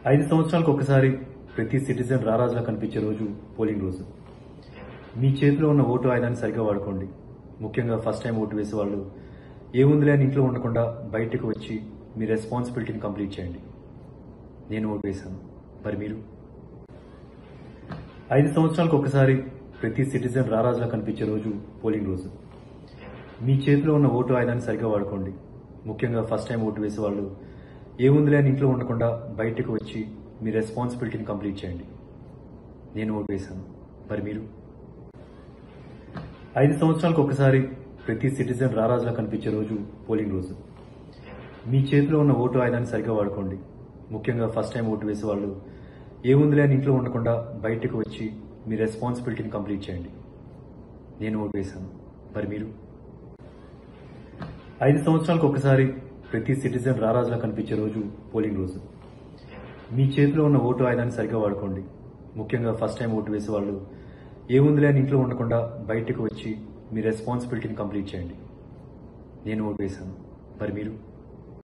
5 సంవత్సరాలకు ఒకసారి ప్రతి సిటిజన్ రారాజులా కనిపించే రోజు పోలింగ్ రోజు. మీ చేతిలో ఉన్న ఓటు ఆయుధాన్ని సరిగ్గా వాడుకోండి. ముఖ్యంగా ఫస్ట్ టైం ఓటు వేసే వాళ్ళు ఏముందిలే అని ఇంట్లో ఉండకుండా బయటకు వచ్చి మీ రెస్పాన్సిబిలిటీని కంప్లీట్ చేయండి. నేను ఓటు వేశాను, మరి మీరు? 5 సంవత్సరాలకు ఒకసారి ప్రతి సిటిజన్ రారాజులా కనిపించే రోజు పోలింగ్ రోజు. మీ చేతిలో ఉన్న ఓటు ఆయుధాన్ని సరిగ్గా వాడుకోండి. ముఖ్యంగా ఫస్ట్ టైం ఓటు వేసే వాళ్ళు ఏముందిలే అని ఇంట్లో ఉండకుండా బయటకు వచ్చి మీ రెస్పాన్సిబిలిటీని కంప్లీట్ చేయండి. నేను ఓటు వేశాను, మరి మీరు? 5 సంవత్సరాలకు ఒకసారి ప్రతి సిటిజన్ రారాజులా కనిపించే రోజు పోలింగ్ రోజు. మీ చేతిలో ఉన్న ఓటు ఆయుధాన్ని సరిగ్గా వాడుకోండి. ముఖ్యంగా ఫస్ట్ టైం ఓటు వేసే వాళ్ళు ఏముందిలే అని ఇంట్లో ఉండకుండా బయటకు వచ్చి మీ రెస్పాన్సిబిలిటీని కంప్లీట్ చేయండి. నేను ఓటు వేశాను, మరి మీరు? 5 సంవత్సరాలకు ఒకసారి ప్రతి సిటిజన్ రారాజులా కనిపించే రోజు పోలింగ్ రోజు. మీ చేతిలో ఉన్న ఓటు ఆయుధాన్ని సరిగ్గా వాడుకోండి. ముఖ్యంగా ఫస్ట్ టైం ఓటు వేసే వాళ్ళు ఏముందిలే అని ఇంట్లో ఉండకుండా బయటకు వచ్చి మీ రెస్పాన్సిబిలిటీని కంప్లీట్ చేయండి. నేను ఓటు వేశాను, మరి మీరు?